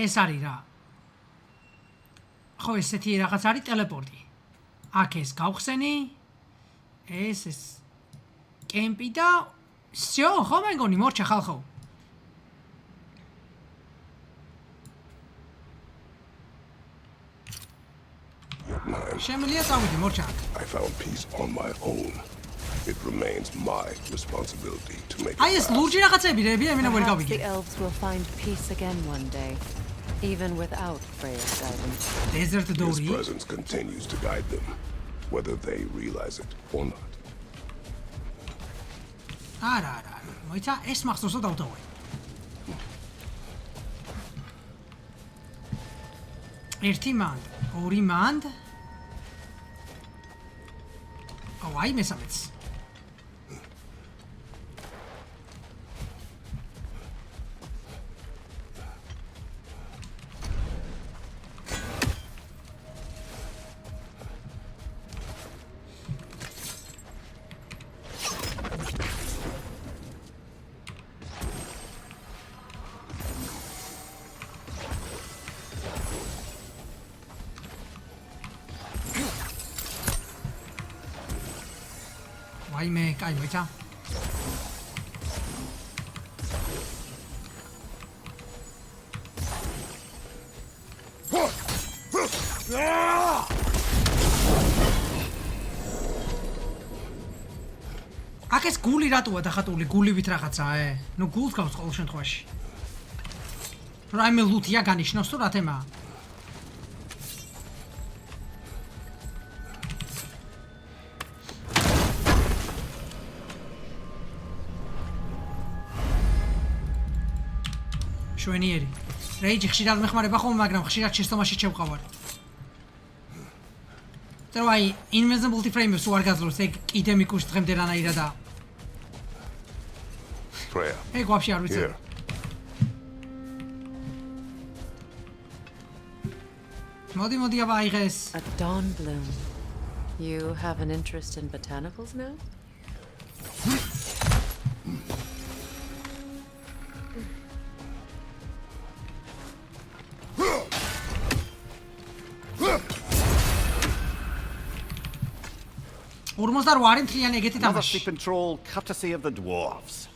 ეს არის რა ხო ესეთი რაღაც არის ტელეპორტი აქ ეს გავხსენი ეს კემპი და всё ხო მეგონი მორჩა ხალხო შემიძლია წავიდე მორჩა I found peace on my own. It remains my responsibility to make it აი ეს ლურჯი რაღაცები რებია მენა ვერ Perhaps გავიგე the elves will find peace again one day, even without Freyr's guidance. desert His door-ი presence continues to guide them, whether they realize it or not. არა მოიცა ეს მახსოვსო დავთავე ერთი მანდ ორი მანდ აი მესამეც ვაიმე, კაი მოიცა. აქ ეს გული რატოა დახატული? გულივით რაღაცაა, ნუ გულს გავს ყოველ შემთხვევაში. რაიმე ლუთია განიშნოს თუ რა თემაა? შვენიერი. რეიჯი ხშირად მეხმარება ხოლმე, მაგრამ ხშირად შეცდომაში შევყავარ. წერვაი invisible frames უარ გაძლოს, ეგ კიდე მიკუშ დღემდე რანაირადაა. Freya. ეგ ვაფშე არ ვიცი. მოდი ავაიღეს. A dawn bloom. You have an interest in botanicals now? Another sleep and troll, courtesy of the dwarves.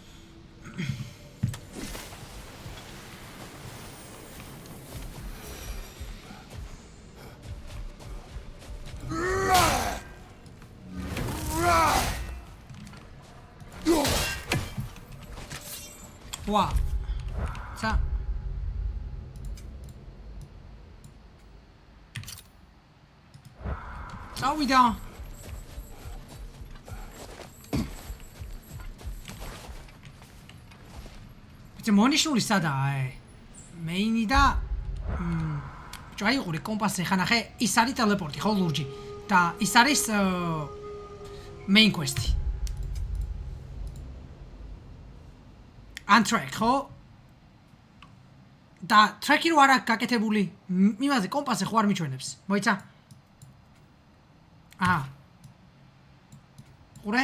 Wow. Ça. წავიდა. მონიშნული სადაა? მეინი და ჯაიღური კომპასი ხა ნახე, ის არის ტელეპორტი, ხო ლურჯი. და ის არის main quest-ი. Untrack, ხო? და track-ი რო არა გაკეთებული, იმაზე კომპასი ხო არ მიჩვენებს. მოიცა? აჰა. ყურე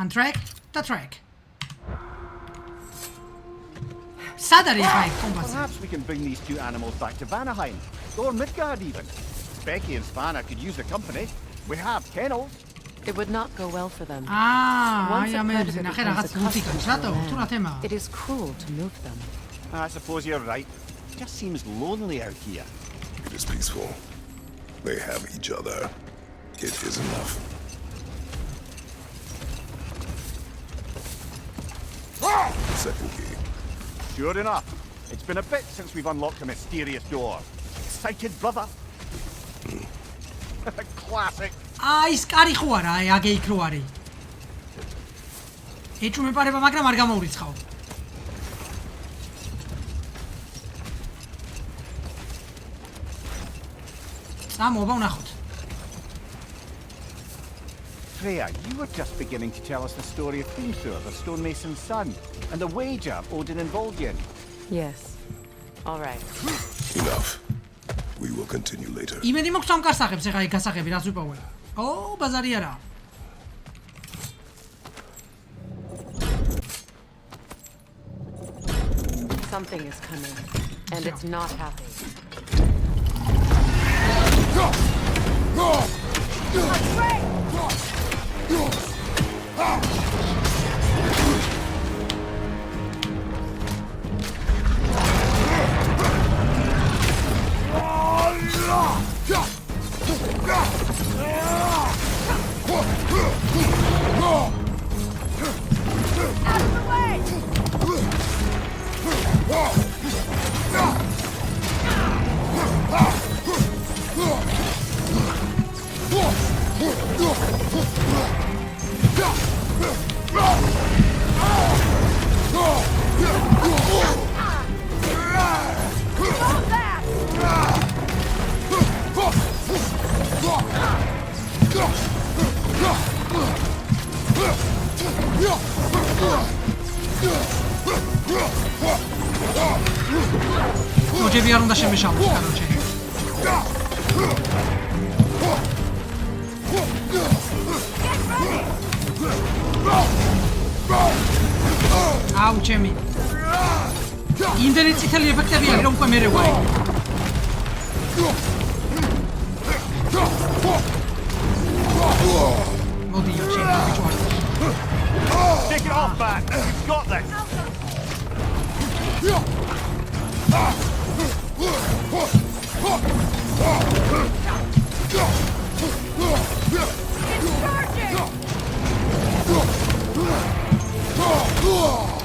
untrack the track სადარი ხაი კომპასი Perhaps we can bring these two animals back to Vanaheim, or Midgard even. Becky and Spanna could use the company. We have kennels. It would not go well for them. აი Once a ამერზე predator ნახე becomes რაღაც მუსიკა accustomed to რატო the თუ რა land, თემაა it is cruel to move them. I suppose you're right. Just seems lonely out here. It is peaceful. They have each other. It is enough. Second key. Sure enough. It's been a bit since we've unlocked a mysterious door. Excited, brother? Classic. აი ეს კარი ხო არა აი აგე იქ რო არის ეჭვმეპარება მაგრამ არ გამოურიცხავ წამოვა ვნახოთ Freya, you were just beginning to tell us the story of Hrimthur, the stonemason's son, and the wager of Odin and Volgin. Yes. All right. Enough. We will continue later. იმედი მოქვს ამ კარსახებს ეხა იქ გასაღები რაც ვიპოვე ო ბაზარი არა Something is coming, and it's not happy. Out of the way! Hold that! მოჯები არ უნდა შემეშალოს კაროჩე აუ ჩემი იმდენი წითელი ეფექტები არის რომ უკვე მერე ვარ მოდი ჩემი ბიჭო Take it off, man! You've got this!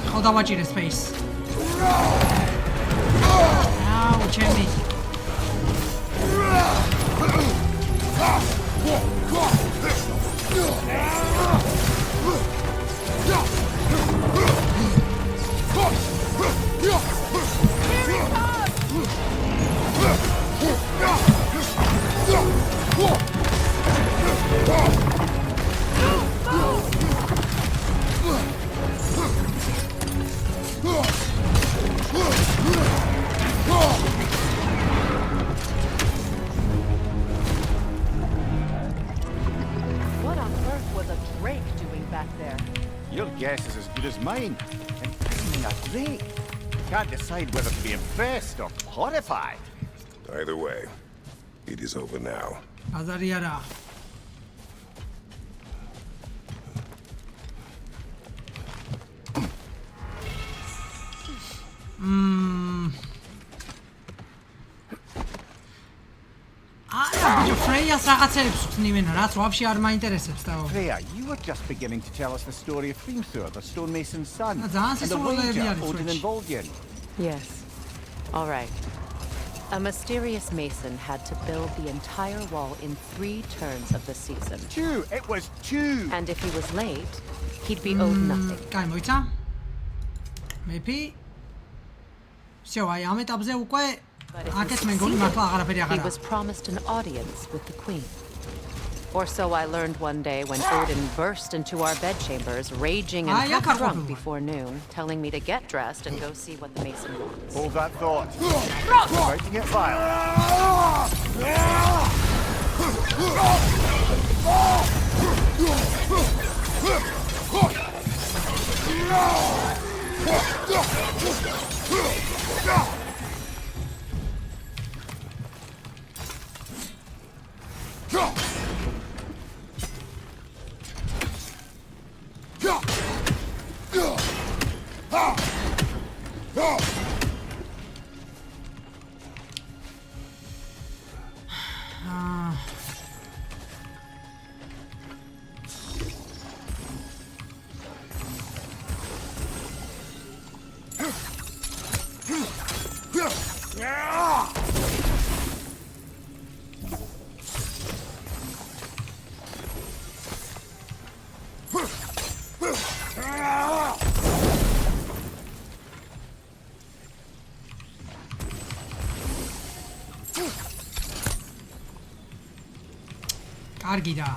ხო დავაჭირე space აუ ჩემი What on earth was a drake doing back there? Your guess is as good as mine. Imprisoning a drake. Can't decide whether to be impressed or horrified. Either way, it is over now. ბაზარი არა არა ბიჭო ფრეიას რაღაცებს ვთნივენ რაც ვაფშე არ მაინტერესებს და Freya, you were just beginning to tell us the story of Hrimthur, the stonemason's son, That's and the answer wager to of all the Odin and Volgin. Yes. All right. A mysterious mason had to build the entire wall in 3 turns of the season. 2! It was 2! And if he was late, he'd be owed nothing. კაი მოიცა მეფი всё აი ამ ეტაპზე უკვე But if he აკეთ მეგონი succeeded, მართლა აღარაფერი he აღარა was promised an audience with the queen. Or so I learned one day when Odin burst into our bedchambers, raging and Ah, yeah, half drunk Carpenter. before noon, telling me to get dressed and go see what the mason wants. Hold that thought. About to get violent. კარგი რა.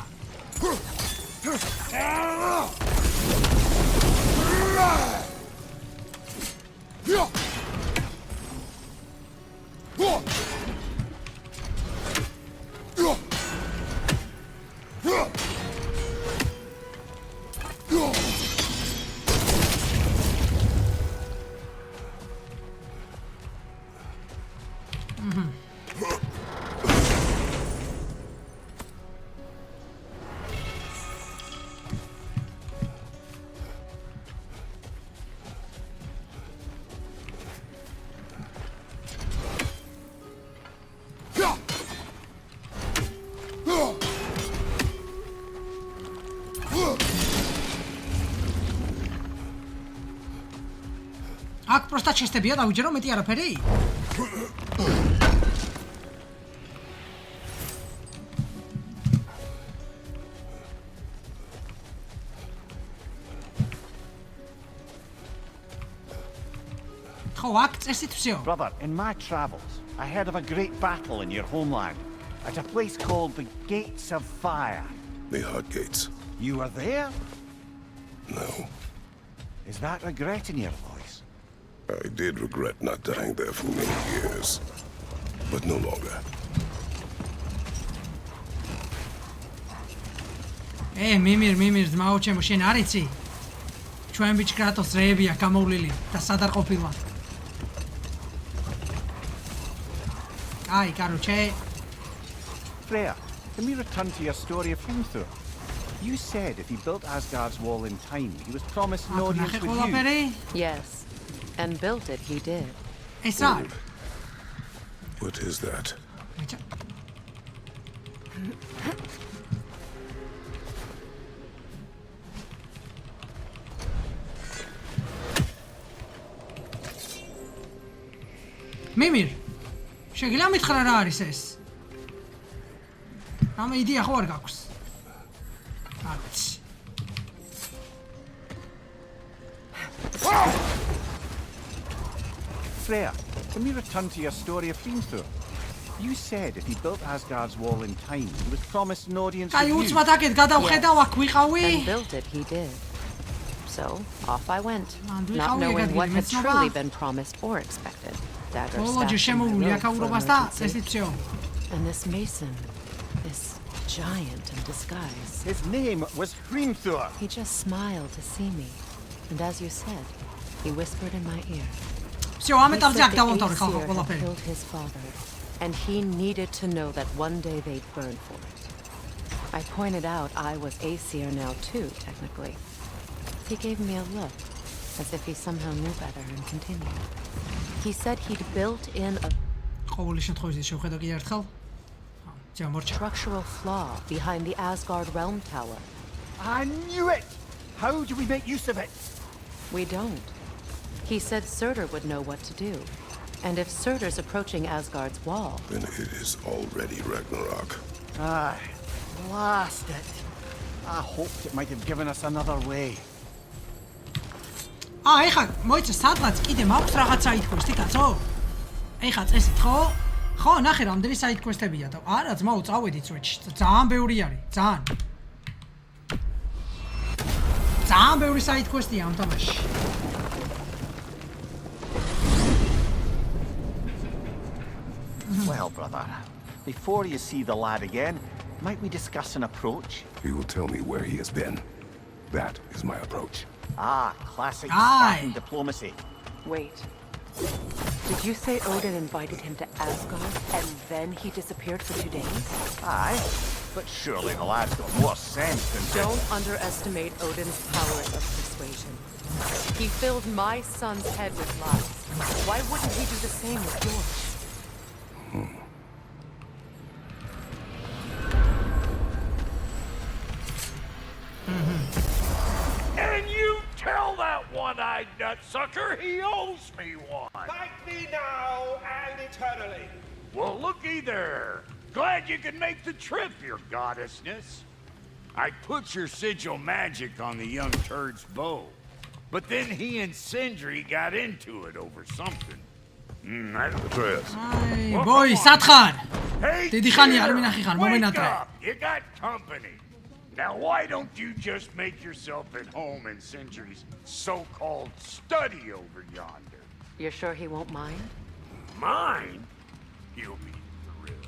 აქ პროსტა ჩესტებია დავიჯერო მეტი არაფერი? ხო, აქ წესით всё. Brother, in my travels, I heard of a great battle in your homeland at a place called the Gates of Fire. The Hut Gates. You were there? No. Is that regret in your voice? I did regret not dying there for many years, but no longer. მიმირ ძმაო ჩემო, შენ არ იცი? ჩვენ ბიჭ კრატოს რეებია გამოვლილი და სად არ ყოფილა? აი, კაროჩე. Freya, can we return to your story of Hrimthur? You said if he built Asgard's wall in time, he was promised an audience with you. Yes, and built it he did. ეს რა? What is that? მიმირ, შეგიძლია მითხრა რა არის ეს? რამე იდეა ხო არ გაქვს? არც. Freya, can we return to your story of Hrimthur? You said if he built Asgard's wall in time, he was promised an audience with აი, you. უცბად აკეთ გადავხედავ, აქ ვიყავი. And built it he did. So, off I went, And we not how we knowing got what had limits, truly Nova? been promised or expected. Dagger ბოლოჯერ stashed in my შემოვლი robe აქაურობას for და emergency. წესით всё. And this mason, this giant in disguise, His name was Hrimthur. he just smiled to see me. And as you said, he whispered in my ear. всё, ამ He ეტაპზე said აქ the დავამთავრე ხალხო Aesir had ყველაფერი. killed his father, and he needed to know that one day they'd burn for it. I pointed out I was Aesir now too, technically. He gave me a look, as if he somehow knew better, and continued. He said he'd built in a ყოველი შემთხვევაში შევხედო კიდე ერთხელ. ჯერ მორჩა. structural flaw behind the Asgard realm tower. I knew it! How do we make use of it? We don't. He said Surtur would know what to do. And if Surtur's approaching Asgard's wall, Then it is already Ragnarok. Aye, blast it. I hoped it might have given us another way. ეხლა მოიცა სადღაც კიდე მაქვს რაღაც საიდ კვესტი კაცო? ეხლა წესით ხო? ხო, ნახე რამდენი საიდ კვესტებია და არა ძმაო წავედით სვეჩში. ძალიან ბევრი არის, ძალიან. ძალიან ბევრი საიდ კვესტია ამ თამაშში. Well, brother, before you see the lad again, Might we discuss an approach? He will tell me where he has been. That is my approach. Ah, classic Aye. Spartan diplomacy. Wait. Did you say Odin invited him to Asgard and then he disappeared for 2 days? Aye, but surely the lad's got more sense than to... Don't underestimate Odin's powers of persuasion. He filled my son's head with lies. Why wouldn't he do the same with yours? And you tell that one-eyed nutsucker he owes me one. Thank me now and eternally. Well, looky there. Glad you can make the trip, your goddessness. I put your sigil magic on the young turd's bow, but then he and Sindri got into it over something. Atreus. Ay, boy, Satkhar. Hey, Didi khani kid, ar minaxi khar, wake momenatre. up. You got company. Now, why don't you just make yourself at home in Sindri's so-called study over yonder? You're sure he won't mind? Mine? He'll be thrilled.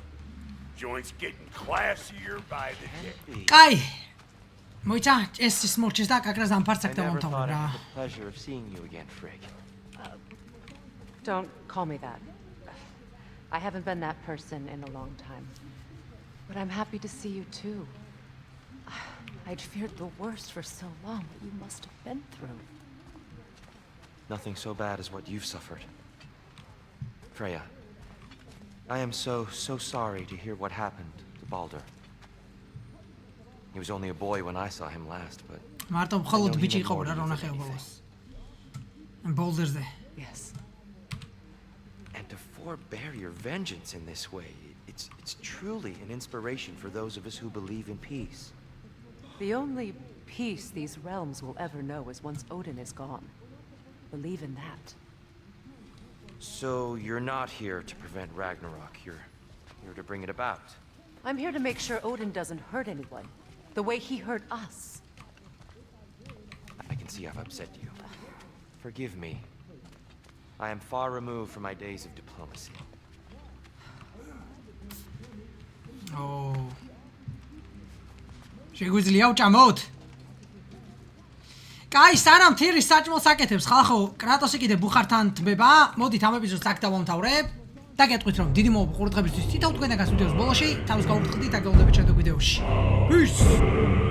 Joint's getting classier by the day. Კაი. მოიცა, ეს ის მოჩეს და კაკრას ამ ფარს I აკეთებ never მომთავრ thought I'd რა. have the pleasure of seeing you again, Frigg. Don't call me that. I haven't been that person in a long time. But I'm happy to see you too. I'd feared the worst for so long. What you must have been through. Nothing so bad as what you've suffered. Freya, I am so sorry to hear what happened to Baldur. He was only a boy when I saw him last, but მარტო მხოლოდ ბიჭი იყო რა ნახეო ბოლოს. And Boulder's there. Yes. and to forbear your vengeance in this way, it's truly an inspiration for those of us who believe in peace. The only peace these realms will ever know is once Odin is gone. Believe in that. So you're not here to prevent Ragnarok, you're here to bring it about. I'm here to make sure Odin doesn't hurt anyone, the way he hurt us. I can see I've upset you. Forgive me. I am far removed from my days of diplomacy. Oh. შეგვიძლია ვჭამოთ? კაი, სანამ თირის საჭმელს აკეთებს, ხალხო, კრატოსი კიდე ბუხართან თბება. მოდით ამ ეპიზოდს აქ დავამთავრებ. და გეტყვით რომ დიდი მოგ ყურადღებისთვის თითოეულ თქვენგანს ვიდეოს ბოლოში თავის გაუხდით და გეუბნებით შემდეგ ვიდეოში. Peace!